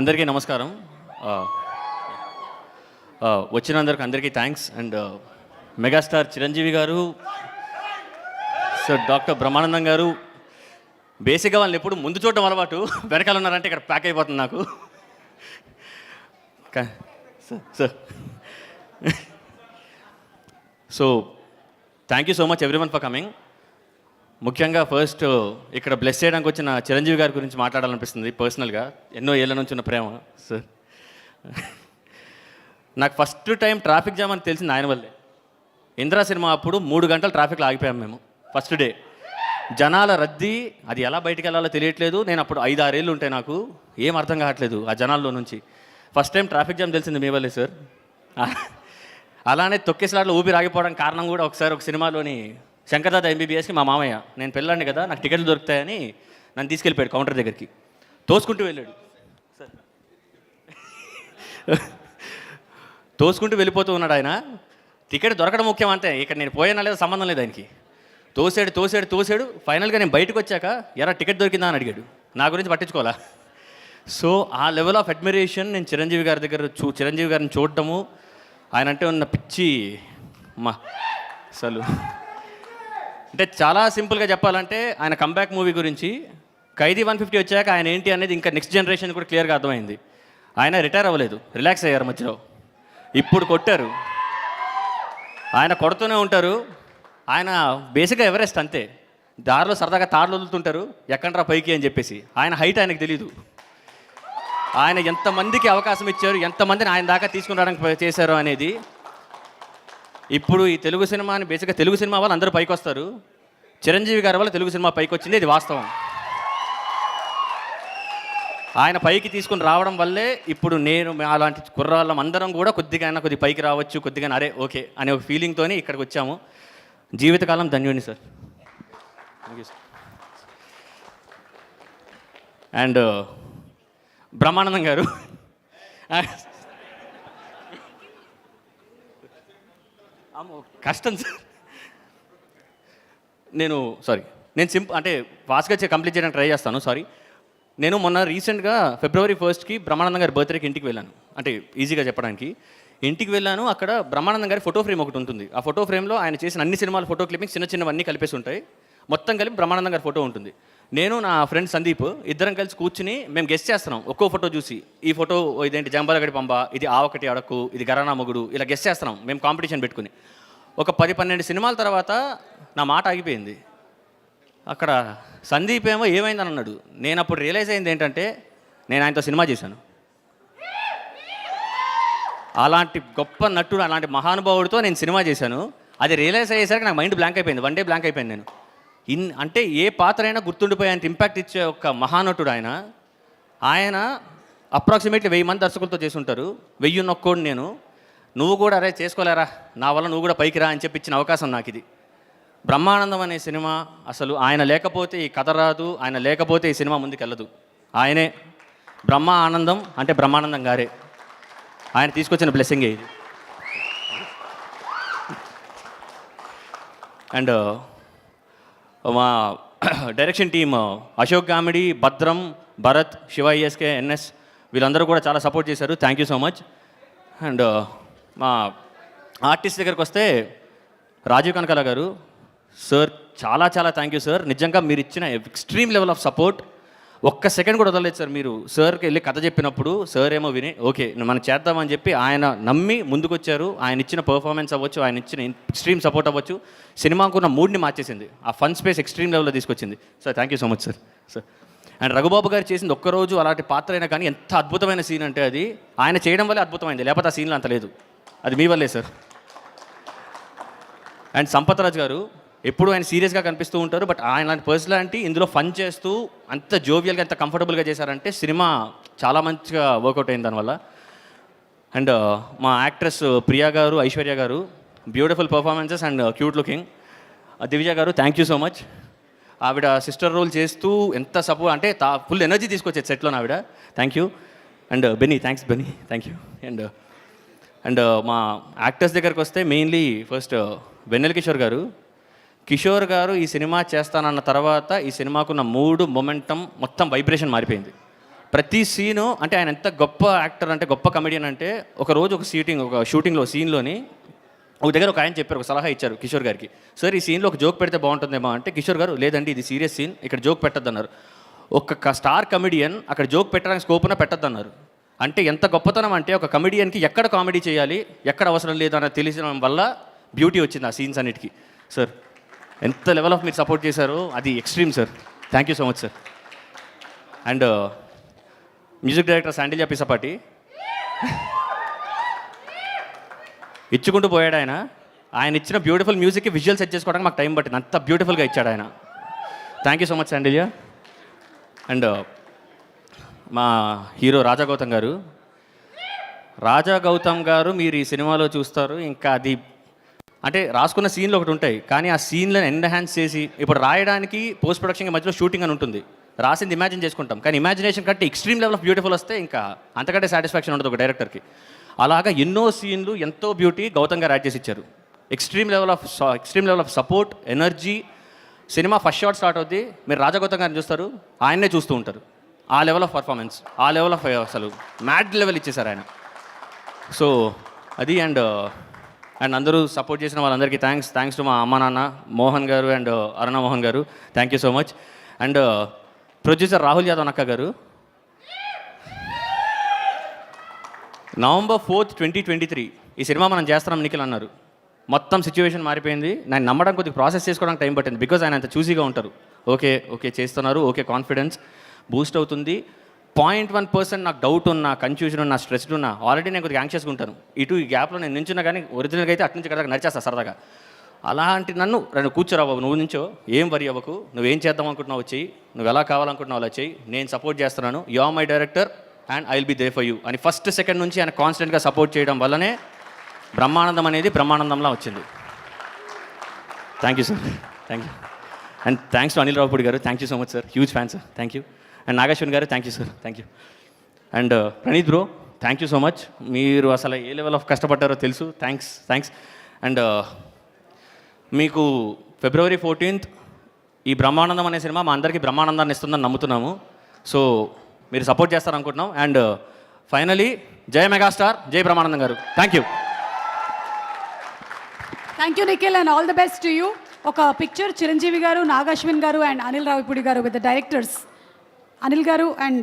అందరికీ నమస్కారం. వచ్చినందరికి అందరికీ థ్యాంక్స్. అండ్ మెగాస్టార్ చిరంజీవి గారు, సార్ డాక్టర్ బ్రహ్మానందం గారు, బేసిక్గా వాళ్ళని ఎప్పుడు ముందు చూడటం అలవాటు, వెనకాల ఉన్నారంటే ఇక్కడ ప్యాక్ అయిపోతుంది నాకు. Sir so thank you so much everyone for coming. ముఖ్యంగా ఫస్ట్ ఇక్కడ బ్లెస్ చేయడానికి వచ్చిన చిరంజీవి గారి గురించి మాట్లాడాలనిపిస్తుంది పర్సనల్గా. ఎన్నో ఏళ్ళ నుంచి ఉన్న ప్రేమ సార్. నాకు ఫస్ట్ టైం ట్రాఫిక్ జామ్ అని తెలిసింది ఆయన వల్లే. ఇంద్రా సినిమా అప్పుడు 3 గంటలు ట్రాఫిక్లో ఆగిపోయాం మేము ఫస్ట్ డే. జనాల రద్దీ, అది ఎలా బయటికి వెళ్ళాలో తెలియట్లేదు. నేను అప్పుడు 5-6 ఏళ్ళు ఉంటాయి, నాకు ఏం అర్థం కావట్లేదు ఆ జనాల్లో నుంచి. ఫస్ట్ టైం ట్రాఫిక్ జామ్ తెలిసింది మీ వల్లే సార్. అలానే తొక్కేసలాట్లో ఊపిరి ఆగిపోవడానికి కారణం కూడా ఒకసారి ఒక సినిమాలోని శంకర్దాద ఎంబీబీఎస్కి మా మామయ్య, నేను పెళ్ళాండి కదా, నాకు టికెట్లు దొరుకుతాయని నన్ను తీసుకెళ్ళిపోయాడు కౌంటర్ దగ్గరికి. తోసుకుంటూ వెళ్ళాడు సార్, తోసుకుంటూ వెళ్ళిపోతూ ఉన్నాడు ఆయన. టికెట్ దొరకడం ముఖ్యం అంతే, ఇక్కడ నేను పోయినా లేదా సంబంధం లేదు ఆయనకి. తోసాడు. ఫైనల్గా నేను బయటకు వచ్చాక ఎరా టికెట్ దొరికిందా అని అడిగాడు. నా గురించి పట్టించుకోవాలా. సో ఆ లెవెల్ ఆఫ్ అడ్మిరేషన్ నేను చిరంజీవి గారి దగ్గర చిరంజీవి గారిని చూడటము, ఆయన అంటే ఉన్న పిచ్చి మా అసలు అంటే చాలా సింపుల్గా చెప్పాలంటే ఆయన కంబ్యాక్ మూవీ గురించి ఖైదీ 150 వచ్చాక ఆయన ఏంటి అనేది ఇంకా నెక్స్ట్ జనరేషన్ కూడా క్లియర్గా అర్థమైంది. ఆయన రిటైర్ అవ్వలేదు, రిలాక్స్ అయ్యారు మధ్యలో. ఇప్పుడు కొట్టారు, ఆయన కొడుతూనే ఉంటారు. ఆయన బేసిక్గా ఎవరెస్ట్ అంతే, దారిలో సరదాగా తాళ్ళు వదులుతుంటారు, ఎక్కడరా పైకి అని చెప్పేసి. ఆయన హైట్ ఆయనకు తెలీదు. ఆయన ఎంతమందికి అవకాశం ఇచ్చారు, ఎంతమందిని ఆయన దాకా తీసుకుని రావడానికి చేశారు అనేది. ఇప్పుడు ఈ తెలుగు సినిమాని బేసిక్గా తెలుగు సినిమా వాళ్ళు అందరూ పైకి వస్తారు, చిరంజీవి గారి వల్ల తెలుగు సినిమా పైకి వచ్చింది, ఇది వాస్తవం. ఆయన పైకి తీసుకుని రావడం వల్లే ఇప్పుడు నేను అలాంటి కుర్రాళ్ళం అందరం కూడా కొద్దిగా పైకి రావచ్చు, కొద్దిగా అరే ఓకే అనే ఒక ఫీలింగ్తో ఇక్కడికి వచ్చాము. జీవితకాలం ధన్యుని sir. Thank you sir. And Brahmanandam గారు, కష్టం సార్. నేను అంటే ఫాస్ట్గా కంప్లీట్ చేయడానికి ట్రై చేస్తాను. సారీ, నేను మొన్న రీసెంట్గా February 1st బ్రహ్మానందం గారి బర్త్డేకి ఇంటికి వెళ్ళాను. అంటే ఈజీగా చెప్పడానికి ఇంటికి వెళ్ళాను. అక్కడ బ్రహ్మానందం గారి ఫోటో ఫ్రేమ్ ఒకటి ఉంటుంది. ఆ ఫోటో ఫ్రేమ్లో ఆయన చేసిన అన్ని సినిమాల ఫోటో క్లిప్పింగ్ చిన్నవన్నీ కలిపేసి ఉంటాయి. మొత్తం కలిపి బ్రహ్మానందం గారి ఫోటో ఉంటుంది. నేను నా ఫ్రెండ్ సందీప్ ఇద్దరం కలిసి కూర్చుని మేము గెస్ట్ చేస్తున్నాం. ఒక్కో ఫోటో చూసి, ఈ ఫోటో ఇదేంటి జంబాలగడి పంబ, ఇది ఆవకటి అడక్కు, ఇది గరానా మొగుడు, ఇలా గెస్ట్ చేస్తున్నాం మేము కాంపిటీషన్ పెట్టుకుని. ఒక 10-12 సినిమాల తర్వాత నా మాట ఆగిపోయింది. అక్కడ సందీప్ ఏమైందని అన్నాడు. నేను అప్పుడు రియలైజ్ అయింది ఏంటంటే, నేను ఆయనతో సినిమా చేశాను. అలాంటి గొప్ప నటుడు, అలాంటి మహానుభావుడితో నేను సినిమా చేశాను. అది రియలైజ్ అయ్యేసరికి నాకు మైండ్ బ్లాంక్ అయిపోయింది. 1 డే బ్లాంక్ అయిపోయింది నేను. అంటే ఏ పాత్ర అయినా గుర్తుండిపోయేంత ఇంపాక్ట్ ఇచ్చే ఒక మహానటుడు ఆయన అప్రాక్సిమేట్లీ 1000 మంది దర్శకులతో చేసి ఉంటారు. 1001 నేను. నువ్వు కూడా అరే చేసుకోలేరా, నా వల్ల నువ్వు కూడా పైకి రా అని చెప్పి ఇచ్చిన అవకాశం నాకు ఇది. బ్రహ్మానందం అనే సినిమా అసలు ఆయన లేకపోతే ఈ కథ రాదు, ఆయన లేకపోతే ఈ సినిమా ముందుకు వెళ్ళదు. ఆయనే బ్రహ్మ ఆనందం అంటే బ్రహ్మానందం గారే. ఆయన తీసుకొచ్చిన బ్లెస్సింగే ఇది. అండ్ మా డైరెక్షన్ టీమ్ అశోక్ గామిడి, భద్రం, భరత్, శివ ఈఎస్కే, ఎన్ఎస్ వీళ్ళందరూ కూడా చాలా సపోర్ట్ చేశారు. Thank you so much. And మా ఆర్టిస్ట్ దగ్గరికి వస్తే రాజీవ్ కనకాల గారు సార్, చాలా థ్యాంక్ యూ సార్. నిజంగా మీరు ఇచ్చిన ఎక్స్ట్రీమ్ లెవెల్ ఆఫ్ సపోర్ట్ ఒక్క సెకండ్ కూడా వదలలేదు సార్. మీరు సార్కి వెళ్ళి కథ చెప్పినప్పుడు సార్ ఏమో విని ఓకే మనం చేద్దామని చెప్పి ఆయన నమ్మి ముందుకొచ్చారు. ఆయన ఇచ్చిన పర్ఫార్మెన్స్ అవ్వచ్చు, ఆయన ఇచ్చిన ఎక్స్ట్రీమ్ సపోర్ట్ అవ్వచ్చు, సినిమాకున్న మూడ్ని మార్చేసింది. ఆ ఫన్ స్పేస్ ఎక్స్ట్రీమ్ లెవెల్లో తీసుకొచ్చింది sir. Thank you so much sir. And Raghubabu గారు చేసింది ఒక్కరోజు అలాంటి పాత్ర అయినా కానీ ఎంత అద్భుతమైన సీన్ అంటే అది ఆయన చేయడం వల్లే అద్భుతమైంది, లేకపోతే ఆ సీన్లో అంత లేదు. అది మీ వల్లే సార్. అండ్ సంపత్ రాజ్ గారు ఎప్పుడు ఆయన సీరియస్గా కనిపిస్తూ ఉంటారు, బట్ ఆయన లాంటి పర్సనాలిటీ ఇందులో ఫన్ చేస్తూ అంత జోవియల్గా, అంత కంఫర్టబుల్గా చేశారంటే సినిమా చాలా మంచిగా వర్కౌట్ అయింది దానివల్ల. అండ్ మా యాక్ట్రెస్ ప్రియా గారు, ఐశ్వర్య గారు beautiful performances and cute looking. Divya గారు థ్యాంక్ యూ సో మచ్. ఆవిడ సిస్టర్ రోల్ చేస్తూ ఎంత సపోర్ట్ అంటే ఫుల్ ఎనర్జీ తీసుకొచ్చేది సెట్లో ఆవిడ. Thank you. And Benny, thanks Benny, thank you. And మా యాక్టర్స్ దగ్గరికి వస్తే మెయిన్లీ ఫస్ట్ వెన్నెల కిషోర్ గారు ఈ సినిమా చేస్తానన్న తర్వాత ఈ సినిమాకున్న మూడు మొమెంటం మొత్తం వైబ్రేషన్ మారిపోయింది. ప్రతి సీను అంటే ఆయన ఎంత గొప్ప యాక్టర్ అంటే గొప్ప కమెడియన్ అంటే ఒక రోజు ఒక షూటింగ్లో సీన్లోని ఒక దగ్గర ఒక ఆయన చెప్పారు, ఒక సలహా ఇచ్చారు కిషోర్ గారికి. సార్ ఈ సీన్లో ఒక జోక్ పెడితే బాగుంటుందేమో అంటే కిషోర్ గారు లేదండి ఇది సీరియస్ సీన్, ఇక్కడ జోక్ పెట్టద్దు అన్నారు. ఒక స్టార్ కమెడియన్ అక్కడ జోక్ పెట్టడానికి స్కోప్ ఉన్న పెట్టద్దు అన్నారు. అంటే ఎంత గొప్పతనం అంటే ఒక కమెడియన్కి ఎక్కడ కామెడీ చేయాలి ఎక్కడ అవసరం లేదు అన్నది తెలిసిన వల్ల బ్యూటీ వచ్చింది ఆ సీన్స్ అన్నిటికీ. సార్ ఎంత లెవెల్ ఆఫ్ మీరు సపోర్ట్ చేశారో అది extreme sir. Thank you so much sir. And music director Sandilya Pisapati ఇచ్చుకుంటూ పోయాడు ఆయన ఇచ్చిన బ్యూటిఫుల్ మ్యూజిక్కి విజువల్ సెట్ చేసుకోవడానికి మాకు టైం పట్టింది, అంత బ్యూటిఫుల్గా ఇచ్చాడు ఆయన. Thank you so much Sandilya. And మా హీరో రాజా గౌతమ్ గారు మీరు ఈ సినిమాలో చూస్తారు. ఇంకా అది అంటే రాసుకున్న సీన్లు ఒకటి ఉంటాయి, కానీ ఆ సీన్లను ఎన్హాన్స్ చేసి ఇప్పుడు రాయడానికి పోస్ట్ ప్రొడక్షన్ మధ్యలో షూటింగ్ అని ఉంటుంది, రాసింది ఇమాజిన్ చేసుకుంటాం, కానీ ఇమాజినేషన్ కంటే ఎక్స్ట్రీమ్ లెవెల్ ఆఫ్ బ్యూటిఫుల్ వస్తే ఇంకా అంతకంటే సాటిస్ఫాక్షన్ ఉండదు ఒక డైరెక్టర్కి. అలాగా ఎన్నో సీన్లు ఎంతో బ్యూటీ గౌతమ్ గారు యాడ్ చేసి ఇచ్చారు. Extreme level of support, energy. Cinema first shot start అవుద్ది, మీరు రాజా గౌతమ్ గారిని చూస్తారు, ఆయన్నే చూస్తూ ఉంటారు. ఆ లెవెల్ ఆఫ్ పర్ఫార్మెన్స్, ఆ లెవెల్ ఆఫ్ అసలు మ్యాడ్ లెవెల్ ఇచ్చేశారు ఆయన. సో అది అండ్ అందరూ సపోర్ట్ చేసిన వాళ్ళందరికీ థ్యాంక్స్ టు మా అమ్మ నాన్న మోహన్ గారు అండ్ అరుణ మోహన్ గారు, thank you so much. And producer Rahul Yadav అక్క గారు, November 4th, 2023 ఈ సినిమా మనం చేస్తున్నాం నిఖిల్ అన్నారు. మొత్తం సిచ్యువేషన్ మారిపోయింది. నేను నమ్మడం కొద్దిగా ప్రాసెస్ చేసుకోవడానికి టైం పట్టింది, బికాజ్ ఆయన అంత చూసీగా ఉంటారు. ఓకే చేస్తున్నారు, ఓకే కాన్ఫిడెన్స్ బూస్ట్ అవుతుంది. 0.1% నాకు డౌట్ ఉన్నా, కన్ఫ్యూజన్ ఉన్నా, స్ట్రెస్డ్ ఉన్నా, ఆల్రెడీ నేను కొద్దిగా యాంగ్షియస్గా ఉంటాను. ఈ గ్యాప్లో నేను నించున్నా కానీ ఒరిజినల్గా అయితే అటు నుంచి ఇక్కడ నడిచేస్తా సరదాగా. అలాంటి నన్ను కూర్చోరా బాబు, నువ్వు నుంచో, ఏం వరి అవ్వకు, నువ్వేం చేద్దాం అనుకుంటున్నావు వచ్చేయి, నువ్వు ఎలా కావాలనుకుంటున్నావు అలా చెయ్యి, నేను సపోర్ట్ చేస్తున్నాను, you are my director and I will be there for you అని ఫస్ట్ సెకండ్ నుంచి ఆయన కాన్స్టెంట్గా సపోర్ట్ చేయడం వల్లనే బ్రహ్మానందం అనేది బ్రహ్మానందంలా వచ్చింది. Thank you sir, thank you. And thanks to Anil Ravipudi గారు, thank you so much sir, huge fan sir, thank you. And Nageshwan గారు, thank you sir, thank you. And Praneeth bro, thank you so much. మీరు అసలు ఏ level of కష్టపడ్డారో తెలుసు, thanks. And మీకు February 14th ఈ బ్రహ్మానందం అనే cinema మా అందరికీ బ్రహ్మానందాన్ని ఇస్తుందని నమ్ముతున్నాము. సో మీరు సపోర్ట్ చేస్తారనుకుంటున్నాం. అండ్ ఫైనలీ జై మెగాస్టార్, జై బ్రహ్మానందం గారు, thank you. Thank you Nikhil and all the best to you. ఒక పిక్చర్ చిరంజీవి గారు, నాగాశ్విన్ గారు అండ్ అనిల్ రావిపూడి గారు విత్ ద డైరెక్టర్స్. అనిల్ గారు అండ్